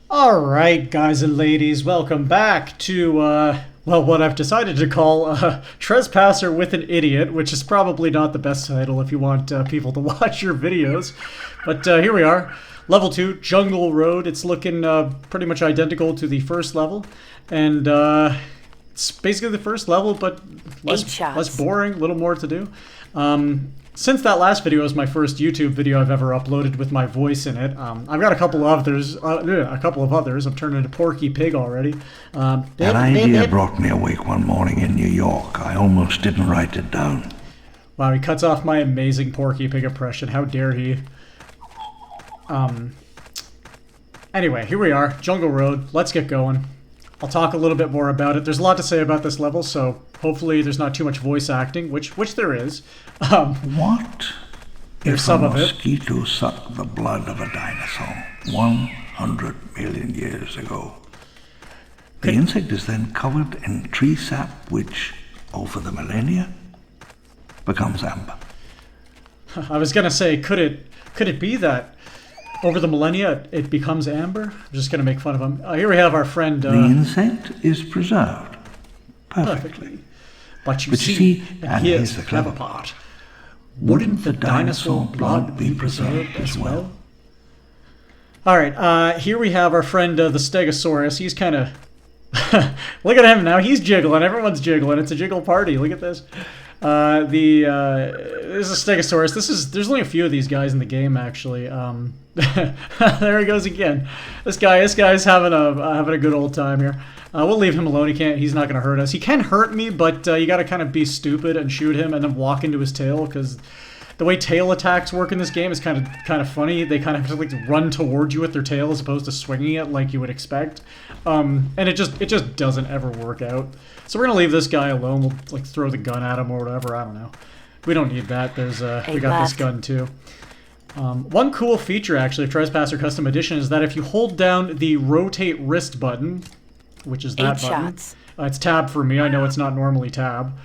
Alright, guys and ladies, welcome back to, well, what I've decided to call Trespasser with an Idiot, which is probably not the best title if you want people to watch your videos. But here we are, level 2, Jungle Road. It's looking pretty much identical to the first level, and it's basically the first level, but less boring, a little more to do. Since that last video was my first YouTube video I've ever uploaded with my voice in it, I've got a couple of others. I'm turning into Porky Pig already. That idea brought me awake one morning in New York. I almost didn't write it down. Wow, he cuts off my amazing Porky Pig impression. How dare he? Anyway, here we are, Jungle Road. Let's get going. I'll talk a little bit more about it. There's a lot to say about this level, so hopefully there's not too much voice acting, which there is. What There's if some a of it. mosquito sucked the blood of a dinosaur 100 million years ago? The insect is then covered in tree sap, which, over the millennia, becomes amber. I was gonna say, could it be that over the millennia it becomes amber? I'm just gonna make fun of him. Here we have our friend. The insect is preserved perfectly. But you see, and here's the clever part. Wouldn't the dinosaur blood be preserved as well? Alright, here we have our friend the Stegosaurus. He's kind of... Look at him now, he's jiggling. Everyone's jiggling. It's a jiggle party. Look at this. This is a Stegosaurus. There's only a few of these guys in the game, actually. There he goes again. This guy's having a good old time here. We'll leave him alone. He's not going to hurt us. He can hurt me, but you got to kind of be stupid and shoot him and then walk into his tail, because the way tail attacks work in this game is kind of funny. They kind of have to like run towards you with their tail as opposed to swinging it like you would expect. And it just doesn't ever work out. So we're gonna leave this guy alone. We'll like throw the gun at him or whatever. I don't know. We don't need that. We got this gun too. One cool feature actually of Trespasser Custom Edition is that if you hold down the rotate wrist button, which is that button, it's tab for me. I know it's not normally tab.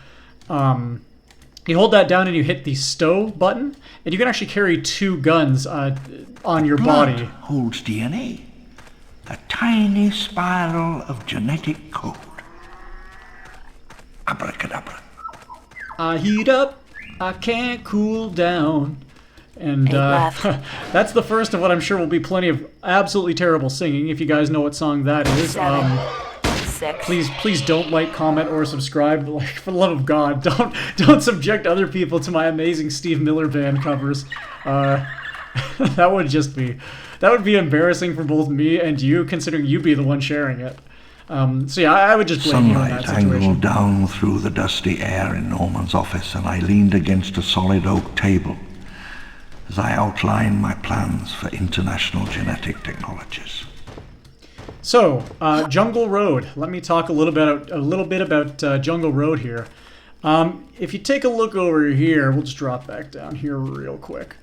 You hold that down and you hit the stow button, and you can actually carry two guns on your body. Holds DNA, a tiny spiral of genetic code. Abracadabra. I heat up, I can't cool down. And that's the first of what I'm sure will be plenty of absolutely terrible singing. If you guys know what song that is, please don't like, comment, or subscribe. Like, for the love of God, don't subject other people to my amazing Steve Miller Band covers. That would be embarrassing for both me and you, considering you be the one sharing it. So yeah, I would just blame you in that situation. Sunlight angled down through the dusty air in Norman's office, and I leaned against a solid oak table as I outlined my plans for international genetic technologies. So, Jungle Road. Let me talk a little bit about Jungle Road here. If you take a look over here, we'll just drop back down here real quick.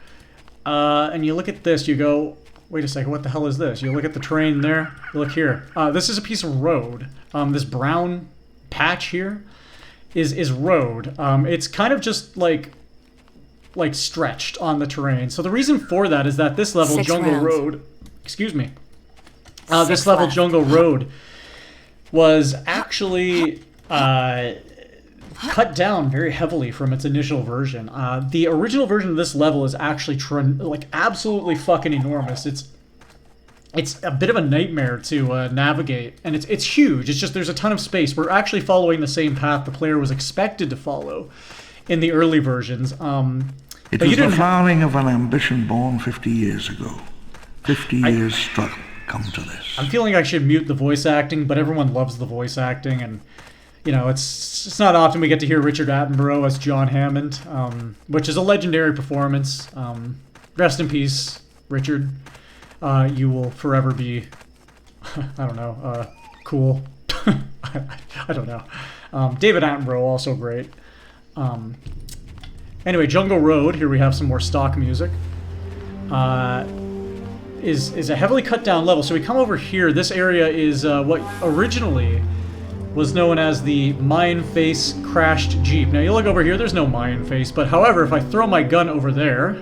And you look at this, you go, wait a second, what the hell is this? You look at the train there, you look here. This is a piece of road. This brown patch here is road. It's kind of just like stretched on the terrain. So the reason for that is that this level, Jungle Road, excuse me, this level, Jungle Road, was actually cut down very heavily from its initial version. The original version of this level is actually absolutely fucking enormous. It's a bit of a nightmare to navigate, and it's huge. It's just there's a ton of space. We're actually following the same path the player was expected to follow in the early versions. It was the flowering of an ambition born 50 years ago. 50 years struggle come to this. I'm feeling I should mute the voice acting, but everyone loves the voice acting, and you know, it's not often we get to hear Richard Attenborough as John Hammond, which is a legendary performance. Rest in peace, Richard. You will forever be, I don't know, cool. I don't know. David Attenborough, also great. Anyway, Jungle Road, here we have some more stock music, is a heavily cut down level. So we come over here, this area is what originally was known as the Mine Face Crashed Jeep. Now you look over here, there's no Mine Face, but however, if I throw my gun over there,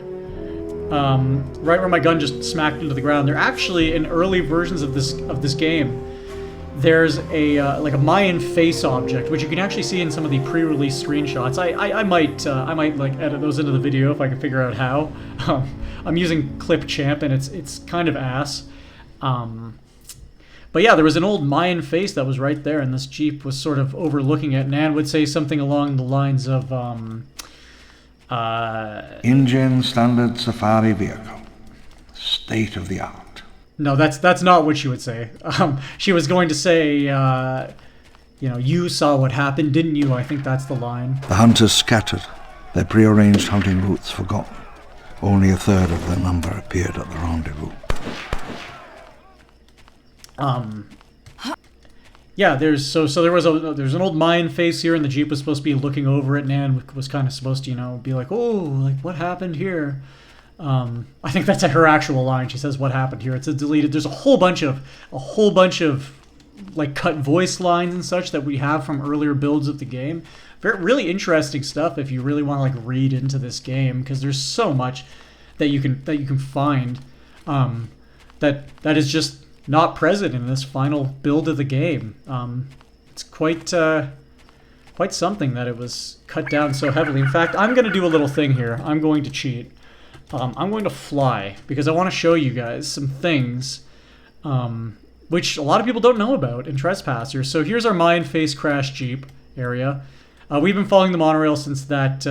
right where my gun just smacked into the ground. They're actually, in early versions of this game, there's a like a Mayan face object, which you can actually see in some of the pre-release screenshots. I might like edit those into the video if I can figure out how. I'm using Clipchamp, and it's kind of ass. But yeah, there was an old Mayan face that was right there, and this Jeep was sort of overlooking it. And Anne would say something along the lines of, Indian standard safari vehicle. State of the art. No, that's not what she would say. She was going to say, you know, you saw what happened, didn't you? I think that's the line. The hunters scattered, their prearranged hunting routes forgotten. Only a third of their number appeared at the rendezvous. Yeah, there's an old Mayan face here, and the Jeep was supposed to be looking over it, and Anne was kind of supposed to, you know, be like, oh, like what happened here? I think that's her actual line. She says, "What happened here?" It's a deleted. There's a whole bunch of like cut voice lines and such that we have from earlier builds of the game. Really interesting stuff if you really want to like read into this game, because there's so much that you can find that is just not present in this final build of the game. It's quite something that it was cut down so heavily. In fact, I'm going to do a little thing here. I'm going to cheat. I'm going to fly because I want to show you guys some things which a lot of people don't know about in Trespasser. So here's our Mayan face crash Jeep area. We've been following the monorail since that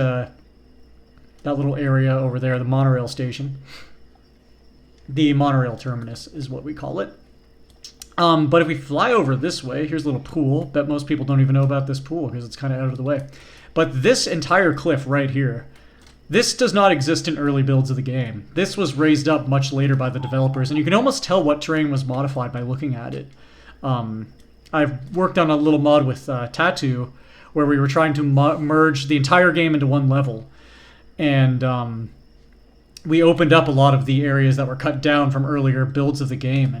little area over there, the monorail station. The monorail terminus is what we call it. But if we fly over this way, here's a little pool. Bet most people don't even know about this pool because it's kind of out of the way. But this entire cliff right here, this does not exist in early builds of the game. This was raised up much later by the developers, and you can almost tell what terrain was modified by looking at it. I've worked on a little mod with Tattoo, where we were trying to merge the entire game into one level. And we opened up a lot of the areas that were cut down from earlier builds of the game.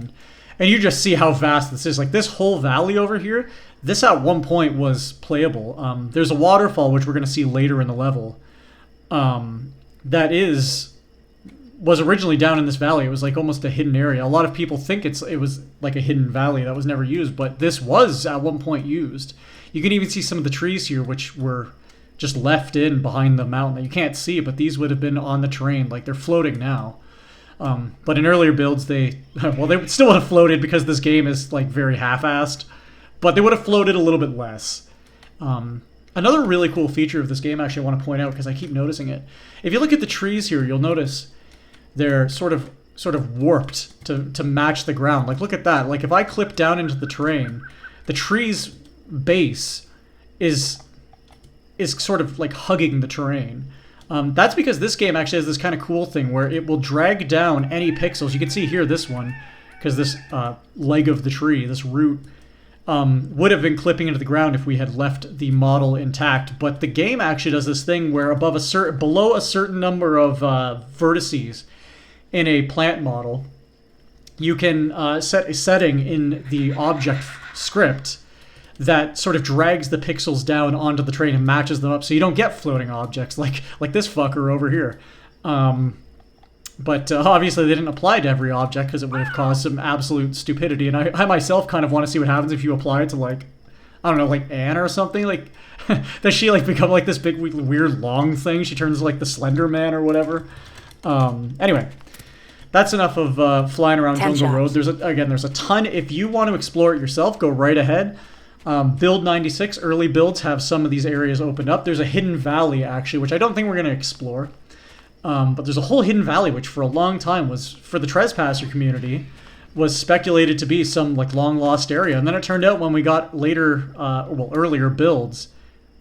And you just see how vast this is. Like this whole valley over here, this at one point was playable. There's a waterfall, which we're going to see later in the level, that was originally down in this valley. It was like almost a hidden area. A lot of people think it was like a hidden valley that was never used, but this was at one point used. You can even see some of the trees here, which were just left in behind the mountain that you can't see, but these would have been on the terrain. Like they're floating now. But in earlier builds, they still would have floated because this game is like very half-assed, but they would have floated a little bit less. Another really cool feature of this game, actually, I want to point out because I keep noticing it. If you look at the trees here, you'll notice they're sort of warped to match the ground. Like look at that. Like if I clip down into the terrain, the tree's base is sort of like hugging the terrain. That's because this game actually has this kind of cool thing where it will drag down any pixels. You can see here this one, because this leg of the tree, this root, would have been clipping into the ground if we had left the model intact. But the game actually does this thing where below a certain number of vertices in a plant model, you can set a setting in the object script that sort of drags the pixels down onto the terrain and matches them up, so you don't get floating objects like this fucker over here. But obviously they didn't apply to every object because it would have caused some absolute stupidity, and I myself kind of want to see what happens if you apply it to, like, I don't know, like Anne or something. Like, does she like become like this big weird long thing? She turns like the Slender Man or whatever. Anyway, that's enough of flying around Jungle Road. There's a ton. If you want to explore it yourself, go right ahead. Build 96, early builds have some of these areas opened up. There's a hidden valley, actually, which I don't think we're going to explore. But there's a whole hidden valley, which for a long time was, for the Trespasser community, was speculated to be some like long-lost area. And then it turned out when we got later, earlier builds,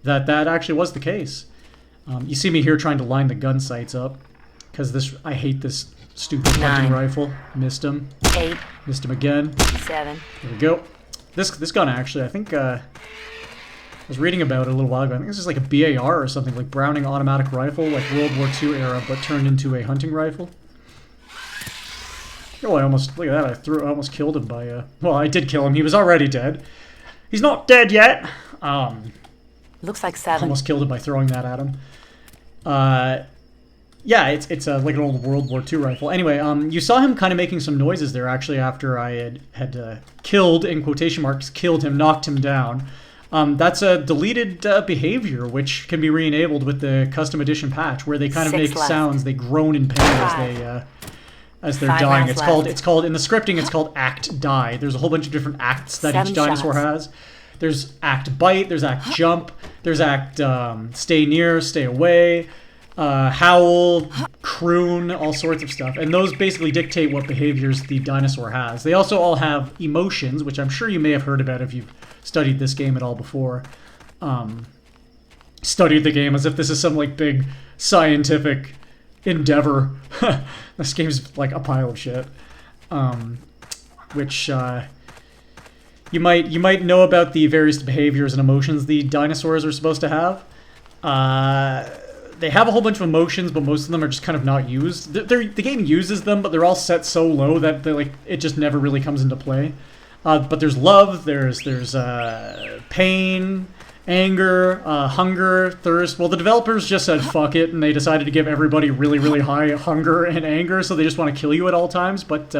that actually was the case. You see me here trying to line the gun sights up, because I hate this stupid hunting rifle. Missed him. 8. Missed him again. 7. There we go. This gun, actually, I think I was reading about it a little while ago. I think this is like a BAR or something, like Browning automatic rifle, like World War II era, but turned into a hunting rifle. Oh, look at that, I almost killed him by, well, I did kill him. He was already dead. He's not dead yet. Looks like 7. Almost killed him by throwing that at him. Yeah, it's like an old World War II rifle. Anyway, you saw him kind of making some noises there, actually, after I had killed, in quotation marks, killed him, knocked him down. That's a deleted behavior, which can be re-enabled with the custom edition patch, where they kind of make sounds, they groan in pain as they're dying. It's called in the scripting, it's called act die. There's a whole bunch of different acts that each dinosaur has. There's act bite, there's act jump, there's act stay near, stay away, howl, croon, all sorts of stuff. And those basically dictate what behaviors the dinosaur has. They also all have emotions, which I'm sure you may have heard about if you've studied this game at all before. Studied the game as if this is some like big scientific endeavor. This game's like a pile of shit. Which you might know about the various behaviors and emotions the dinosaurs are supposed to have. They have a whole bunch of emotions, but most of them are just kind of not used. The game uses them, but they're all set so low that it just never really comes into play. But there's love, there's pain, anger, hunger, thirst. Well, the developers just said fuck it, and they decided to give everybody really, really high hunger and anger, so they just want to kill you at all times. But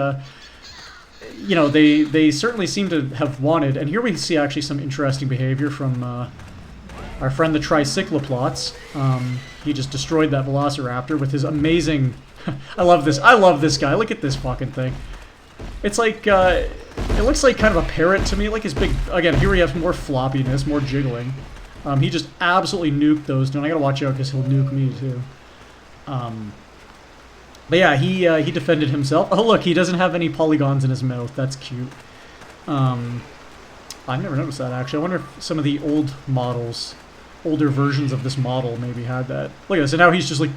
you know, they certainly seem to have wanted. And here we see actually some interesting behavior from our friend the Tricyclaplots. He just destroyed that Velociraptor with his amazing... I love this guy. Look at this fucking thing. It's like, it looks like kind of a parrot to me. Like his big... Again, here we have more floppiness, more jiggling. He just absolutely nuked those two. And I gotta watch out because he'll nuke me too. But yeah, he defended himself. Oh look, he doesn't have any polygons in his mouth. That's cute. I never noticed that actually. I wonder if some of the old models... older versions of this model maybe had that. Look at this, and now he's just like,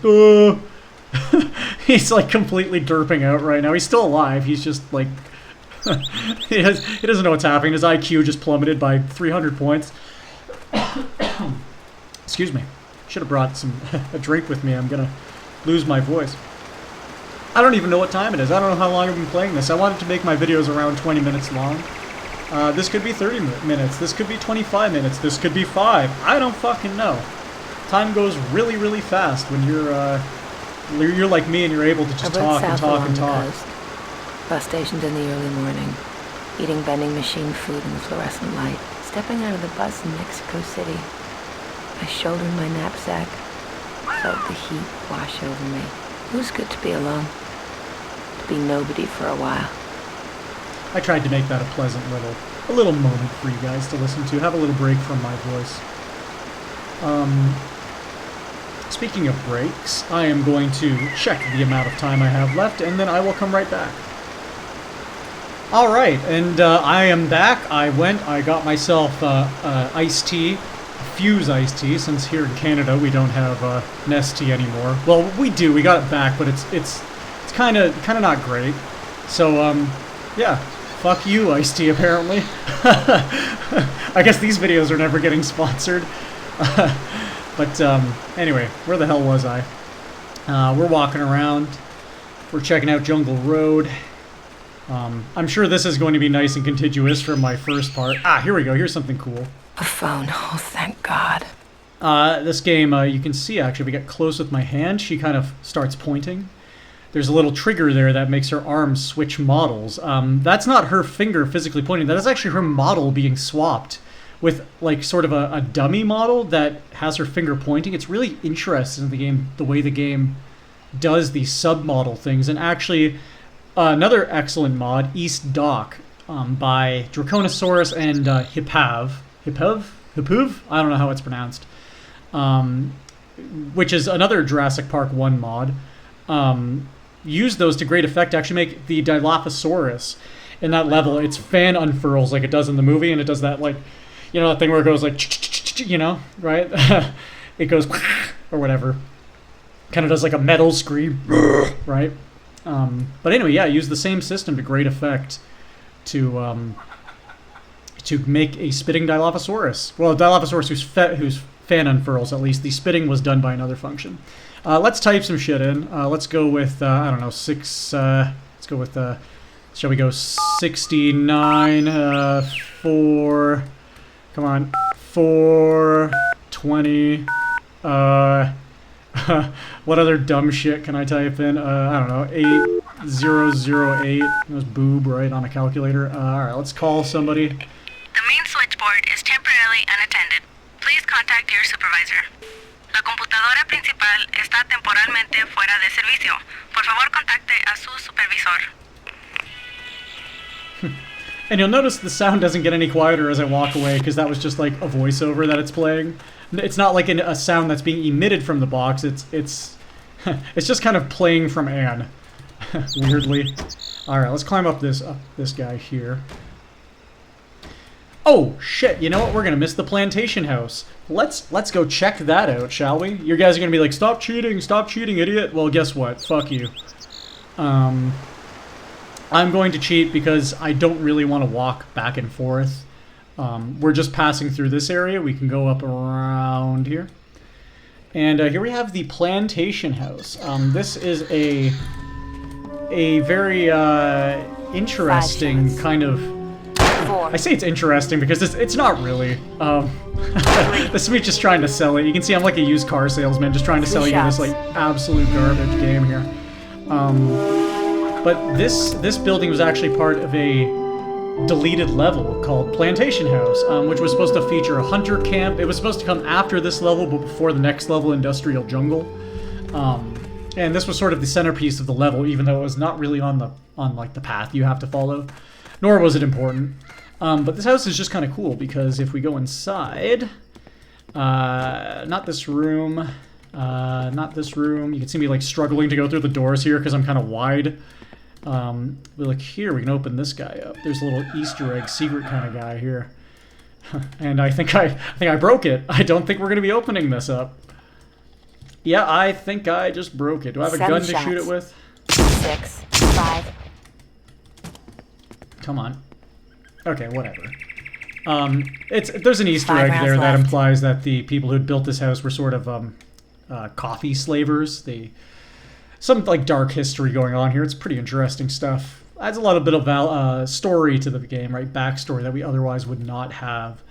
he's like completely derping out right now. He's still alive, he's just like, he doesn't know what's happening. His IQ just plummeted by 300 points. Excuse me. Should have brought a drink with me. I'm gonna lose my voice. I don't even know what time it is. I don't know how long I've been playing this. I wanted to make my videos around 20 minutes long. This could be 30 minutes, this could be 25 minutes, this could be 5. I don't fucking know. Time goes really, really fast when you're like me and you're able to just talk and talk and talk. Bus stationed in the early morning, eating vending machine food in the fluorescent light, stepping out of the bus in Mexico City. I shouldered my knapsack, felt the heat wash over me. It was good to be alone, to be nobody for a while. I tried to make that a pleasant little moment for you guys to listen to. Have a little break from my voice. Speaking of breaks, I am going to check the amount of time I have left, and then I will come right back. Alright, and I am back. I got myself iced tea, Fuse iced tea, since here in Canada we don't have Nestea anymore. Well, we do, we got it back, but it's kind of not great. So, yeah. Fuck you, iced tea, apparently. I guess these videos are never getting sponsored. But, anyway, where the hell was I? We're walking around. We're checking out Jungle Road. I'm sure this is going to be nice and contiguous from my first part. Ah, here we go. Here's something cool. A phone. Oh, thank God. This game, you can see, actually, if we get close with my hand, she kind of starts pointing. There's a little trigger there that makes her arm switch models. That's not her finger physically pointing. That is actually her model being swapped with, like, sort of a dummy model that has her finger pointing. It's really interesting in the game, the way the game does these sub-model things. And actually, another excellent mod, East Dock, by Draconosaurus and Hipuv? I don't know how it's pronounced. Which is another Jurassic Park 1 mod. Use those to great effect to actually make the Dilophosaurus in that level. Its fan unfurls like it does in the movie, and it does that, like, you know, that thing where it goes like, you know, right? It goes or whatever. Kind of does like a metal scream, right? But anyway, yeah, use the same system to great effect to make a spitting Dilophosaurus. Well, a Dilophosaurus whose fan unfurls, at least. The spitting was done by another function. Let's type some shit in. Let's go with, I don't know, let's go with, shall we go 69, 4, come on, 4, 20, What other dumb shit can I type in? I don't know, 8008. That was boob, right, on a calculator. Alright, let's call somebody. The main switchboard is temporarily unattended. Please contact your supervisor. La computadora principal está temporalmente fuera de servicio. Por favor, contacte a su supervisor. And you'll notice the sound doesn't get any quieter as I walk away, because that was just like a voiceover that it's playing. It's not like a sound that's being emitted from the box. It's it's just kind of playing from Anne, weirdly. All right, let's climb up this guy here. Oh shit! You know what? We're gonna miss the plantation house. Let's go check that out, shall we? You guys are gonna be like, stop cheating, idiot. Well, guess what? Fuck you. I'm going to cheat because I don't really want to walk back and forth. We're just passing through this area. We can go up around here. And here we have the plantation house. This is a very interesting kind of... I say it's interesting because it's not really. The Sweet just trying to sell it. You can see I'm like a used car salesman just trying to sell you this like absolute garbage game here. But this building was actually part of a deleted level called Plantation House, which was supposed to feature a hunter camp. It was supposed to come after this level, but before the next level, Industrial Jungle. And this was sort of the centerpiece of the level, even though it was not really on like the path you have to follow, nor was it important. But this house is just kind of cool because if we go inside, not this room, not this room. You can see me like struggling to go through the doors here because I'm kind of wide. Look here, we can open this guy up. There's a little Easter egg secret kind of guy here. And I think I broke it. I don't think we're gonna be opening this up. Yeah, I think I just broke it. Do I have a gun to shoot it with? 6, 5. Come on. Okay, whatever. There's an Easter 5 egg there rounds that left. implies that the people who had built this house were sort of coffee slavers. Some like dark history going on here. It's pretty interesting stuff. Adds a lot of bit of story to the game, right? Backstory that we otherwise would not have.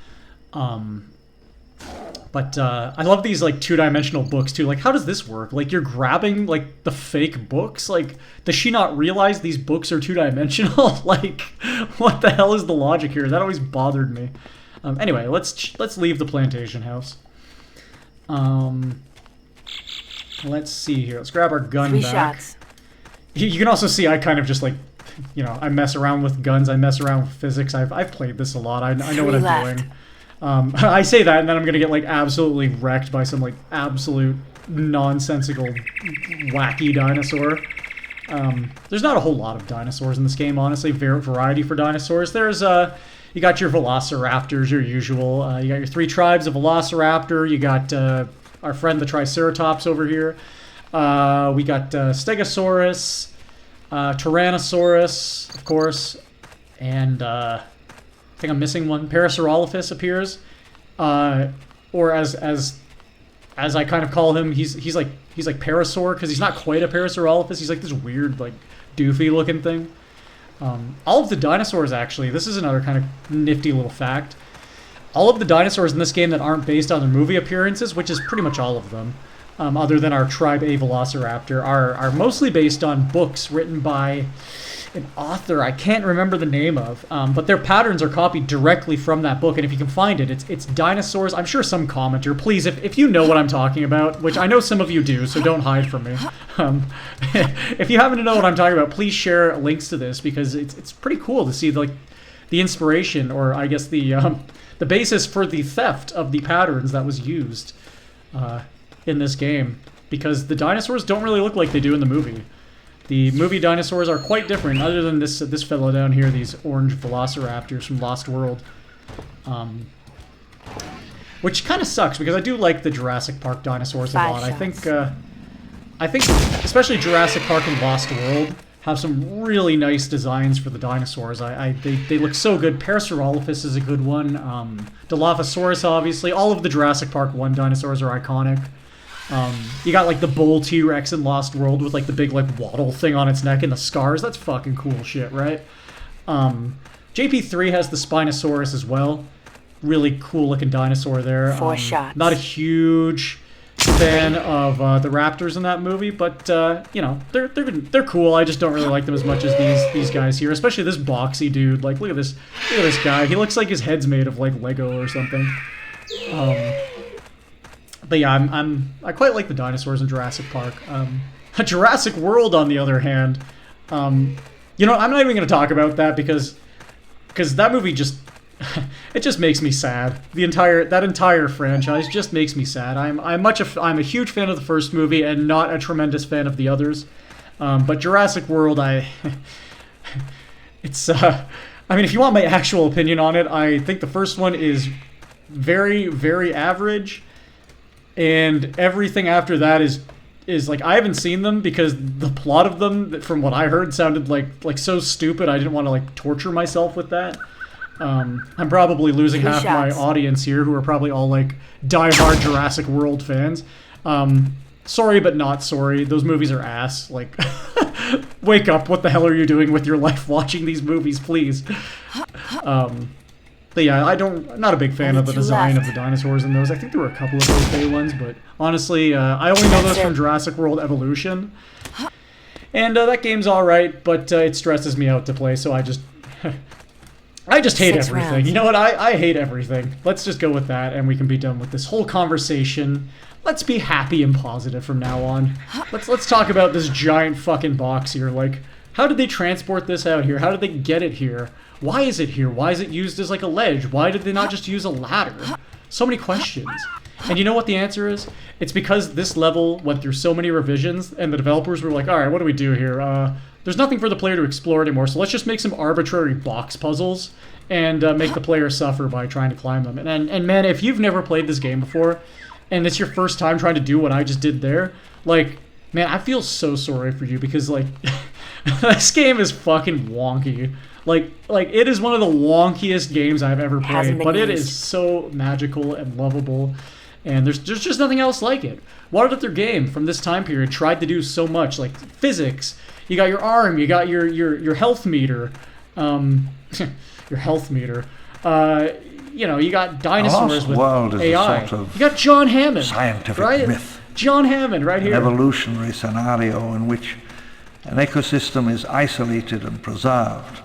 But I love these like two-dimensional books too. Like, how does this work? Like, you're grabbing like the fake books. Like, does she not realize these books are two-dimensional? Like, what the hell is the logic here? That always bothered me. Anyway, let's leave the plantation house. Let's see here. Let's grab our gun 3 back. shots. You can also see I kind of just like, you know, I mess around with guns. I mess around with physics. I've played this a lot. I know what 3 I'm left. doing. I say that and then I'm gonna get like absolutely wrecked by some like absolute nonsensical wacky dinosaur. There's not a whole lot of dinosaurs in this game, honestly. Variety for dinosaurs. There's you got your velociraptors, your usual. You got your 3 tribes of velociraptor. You got our friend the Triceratops over here. We got Stegosaurus, Tyrannosaurus, of course, and I think I'm missing one. Parasaurolophus appears, or as I kind of call him, he's like Parasaur because he's not quite a Parasaurolophus. He's like this weird like doofy looking thing. All of the dinosaurs actually. This is another kind of nifty little fact. All of the dinosaurs in this game that aren't based on their movie appearances, which is pretty much all of them, other than our Tribe A Velociraptor, are mostly based on books written by an author I can't remember the name of, but their patterns are copied directly from that book, and if you can find it, it's dinosaurs. I'm sure some commenter, please, if you know what I'm talking about, which I know some of you do, so don't hide from me. If you happen to know what I'm talking about, please share links to this, because it's pretty cool to see the inspiration, or I guess the basis for the theft of the patterns that was used in this game, because the dinosaurs don't really look like they do in the movie. The movie dinosaurs are quite different, other than this fellow down here, these orange velociraptors from Lost World. Which kind of sucks, because I do like the Jurassic Park dinosaurs a 5 lot. shots. I think especially Jurassic Park and Lost World have some really nice designs for the dinosaurs. They look so good. Parasaurolophus is a good one. Dilophosaurus, obviously. All of the Jurassic Park 1 dinosaurs are iconic. You got like the bull T-Rex in Lost World with like the big like waddle thing on its neck and the scars. That's fucking cool shit, right? JP3 has the Spinosaurus as well. Really cool looking dinosaur there. 4 shots. Not a huge fan of the raptors in that movie, but you know, they're cool. I just don't really like them as much as these guys here, especially this boxy dude. Like, look at this guy. He looks like his head's made of like Lego or something. But yeah, I quite like the dinosaurs in Jurassic Park. Jurassic World, on the other hand, you know, I'm not even going to talk about that because that movie just it just makes me sad. That entire franchise just makes me sad. I'm a huge fan of the first movie and not a tremendous fan of the others. But Jurassic World, it's I mean, if you want my actual opinion on it, I think the first one is very, very average, and everything after that is like, I haven't seen them because the plot of them, from what I heard, sounded like so stupid. I didn't want to like torture myself with that. I'm probably losing half my audience here, who are probably all like diehard Jurassic World fans. Sorry, but not sorry. Those movies are ass. Like, wake up! What the hell are you doing with your life watching these movies, please? But yeah, I'm not a big fan of the design of the dinosaurs in those. I think there were a couple of okay ones, but honestly, I only know those from Jurassic World Evolution. And that game's alright, but it stresses me out to play, so I just hate everything. You know what? I hate everything. Let's just go with that, and we can be done with this whole conversation. Let's be happy and positive from now on. Let's talk about this giant fucking box here. Like, how did they transport this out here? How did they get it here? Why is it here? Why is it used as like a ledge? Why did they not just use a ladder? So many questions. And you know what the answer is? It's because this level went through so many revisions, and the developers were like, alright, what do we do here? There's nothing for the player to explore anymore, so let's just make some arbitrary box puzzles and make the player suffer by trying to climb them. And man, if you've never played this game before, and it's your first time trying to do what I just did there, like, man, I feel so sorry for you, because like, this game is fucking wonky. Like it is one of the wonkiest games I've ever played, but it is so magical and lovable, and there's just nothing else like it. What other game from this time period tried to do so much? Like physics, you got your arm, you got your health meter, your health meter. You know, you got dinosaurs with AI. Sort of you got John Hammond, scientific myth. John Hammond, right here. An evolutionary scenario in which an ecosystem is isolated and preserved.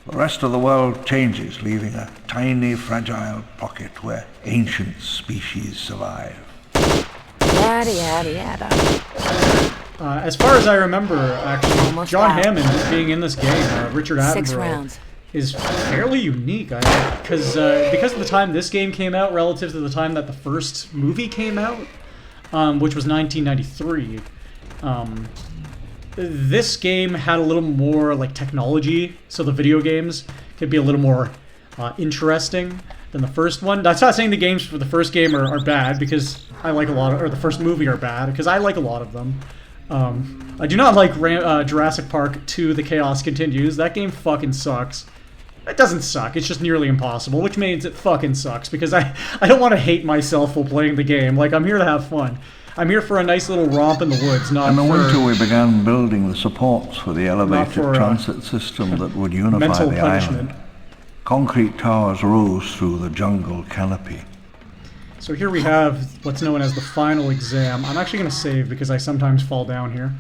The rest of the world changes, leaving a tiny, fragile pocket where ancient species survive. Yada, yada, yada. As far as I remember, actually, John Hammond being in this game, Richard Attenborough, is fairly unique. Because of the time this game came out relative to the time that the first movie came out, which was 1993. This game had a little more like technology, so the video games could be a little more interesting than the first one. That's not saying the games for the first game are bad, because I like a lot of, or the first movie are bad, because I like a lot of them. I do not like Jurassic Park 2: The Chaos Continues. That game fucking sucks. It doesn't suck, it's just nearly impossible, which means it fucking sucks, because I don't want to hate myself while playing the game. Like, I'm here to have fun. I'm here for a nice little romp in the woods, not for... In the winter we began building the supports for the elevated transit system that would unify the island. Concrete towers rose through the jungle canopy. So here we have what's known as the final exam. I'm actually going to save because I sometimes fall down here.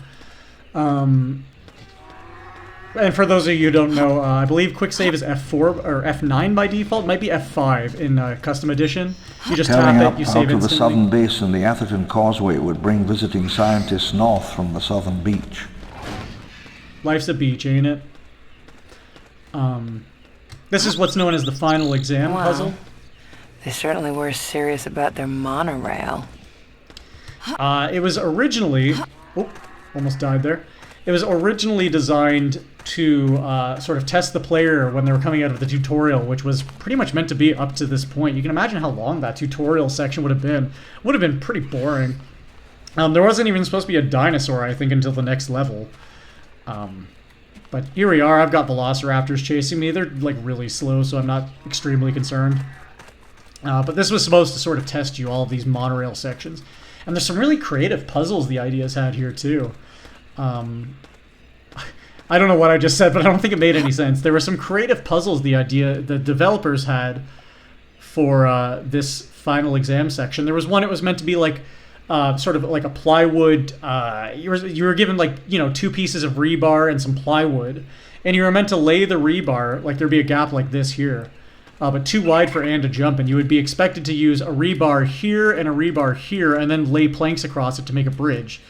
And for those of you who don't know, I believe quick save is F4 or F9 by default. It might be F5 in Custom Edition. You just tap it, you save instantly. Out of the southern basin, the Atherton Causeway would bring visiting scientists north from the southern beach. Life's a beach, ain't it? This is what's known as the final exam puzzle. They certainly were serious about their monorail. It was originally... Oh, almost died there. It was originally designed to sort of test the player when they were coming out of the tutorial, which was pretty much meant to be up to this point. You can imagine how long that tutorial section would have been. Would have been pretty boring. There wasn't even supposed to be a dinosaur, I think, until the next level. But here we are. I've got velociraptors chasing me. They're like really slow, so I'm not extremely concerned. But this was supposed to sort of test you, all of these monorail sections. And there's some really creative puzzles the ideas had here, too. I don't know what I just said, but I don't think it made any sense. There were some creative puzzles the developers had for this final exam section. There was one, it was meant to be like sort of like a plywood. You were given like 2 pieces of rebar and some plywood, and you were meant to lay the rebar like there'd be a gap like this here, but too wide for Anne to jump, and you would be expected to use a rebar here and a rebar here, and then lay planks across it to make a bridge.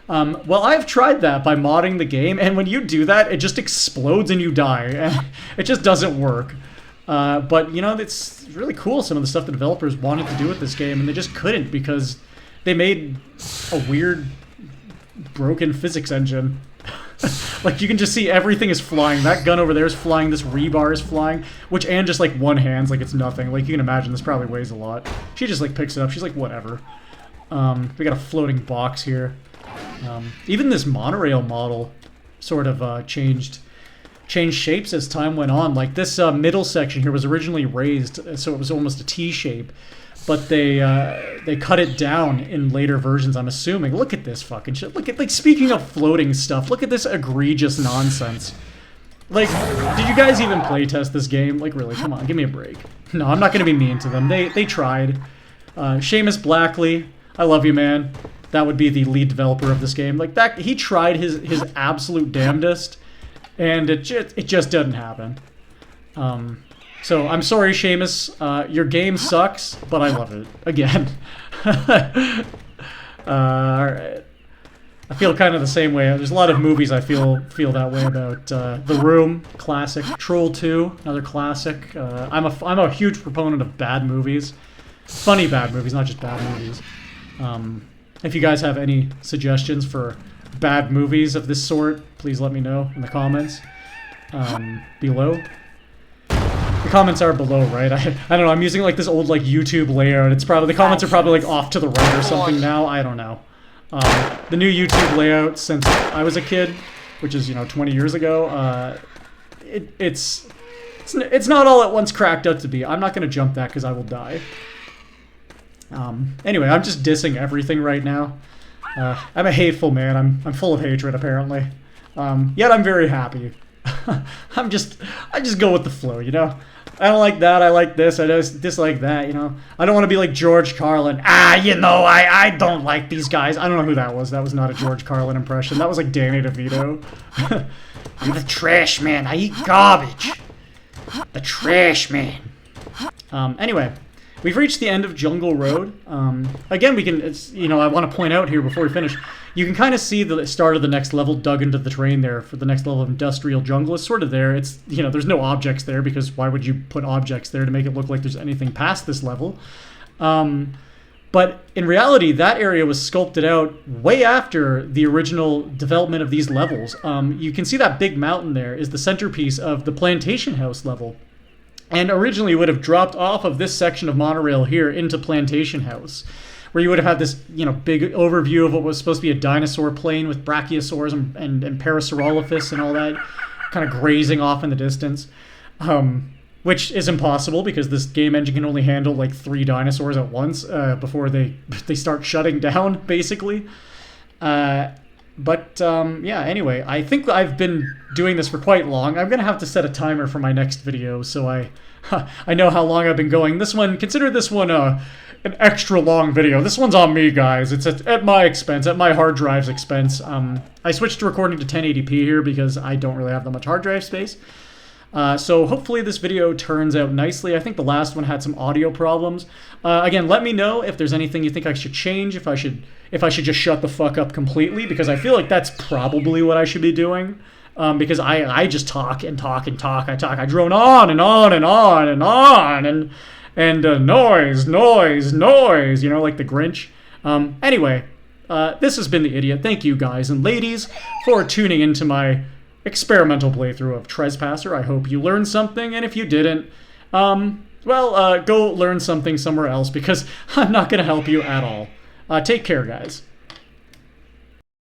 Well, I've tried that by modding the game, and when you do that, it just explodes and you die. And it just doesn't work. But it's really cool, some of the stuff the developers wanted to do with this game, and they just couldn't because they made a weird, broken physics engine. Like, you can just see everything is flying. That gun over there is flying, this rebar is flying, which Anne just, like, one-hands like it's nothing. Like, you can imagine this probably weighs a lot. She just, like, picks it up. She's like, whatever. We got a floating box here. Even this monorail model sort of changed shapes as time went on. Like, this middle section here was originally raised, so it was almost a T shape. But they cut it down in later versions, I'm assuming. Look at this fucking shit. Look at, like, speaking of floating stuff, look at this egregious nonsense. Like, did you guys even playtest this game? Like, really, come on, give me a break. No, I'm not gonna be mean to them. They tried. Seamus Blackley, I love you, man. That would be the lead developer of this game. Like, that, he tried his absolute damnedest, and it just doesn't happen. So, I'm sorry, Seamus. Your game sucks, but I love it. Again. Alright. I feel kind of the same way. There's a lot of movies I feel that way about. The Room, classic. Troll 2, another classic. I'm a huge proponent of bad movies. Funny bad movies, not just bad movies. If you guys have any suggestions for bad movies of this sort, please let me know in the comments below. The comments are below, right? I don't know. I'm using like this old like YouTube layout. It's probably the comments are probably like off to the right or something now. I don't know. The new YouTube layout since I was a kid, which is 20 years ago. It's not all it once cracked up to be. I'm not gonna jump that because I will die. Anyway, I'm just dissing everything right now. I'm a hateful man. I'm full of hatred apparently. Yet I'm very happy. I just go with the flow, I don't like that, I like this, I just dislike that, I don't want to be like George Carlin. I don't like these guys. I don't know who that was. That was not a George Carlin impression. That was like Danny DeVito. I'm the trash man. I eat garbage. The trash man. Anyway, we've reached the end of Jungle Road. Again, I want to point out here before we finish, you can kind of see the start of the next level dug into the terrain there for the next level of Industrial Jungle. It's sort of there. It's, there's no objects there because why would you put objects there to make it look like there's anything past this level? But in reality, that area was sculpted out way after the original development of these levels. You can see that big mountain there is the centerpiece of the Plantation House level. And originally would have dropped off of this section of monorail here into Plantation House, where you would have had this, big overview of what was supposed to be a dinosaur plain with brachiosaurs and Parasaurolophus and all that kind of grazing off in the distance, which is impossible because this game engine can only handle like 3 dinosaurs at once before they start shutting down, basically. Yeah, anyway, I think I've been doing this for quite long. I'm going to have to set a timer for my next video so I know how long I've been going. Consider this one an extra long video. This one's on me, guys. It's at my expense, at my hard drive's expense. I switched to recording to 1080p here because I don't really have that much hard drive space. So hopefully this video turns out nicely. I think the last one had some audio problems. Again, let me know if there's anything you think I should change, if I should just shut the fuck up completely, because I feel like that's probably what I should be doing. Because I just talk and talk and talk. I drone on and on and on and on and noise, like the Grinch. Anyway, this has been The Idiot. Thank you guys and ladies for tuning into my experimental playthrough of Trespasser. I hope you learned something, and if you didn't, go learn something somewhere else because I'm not going to help you at all. Take care, guys.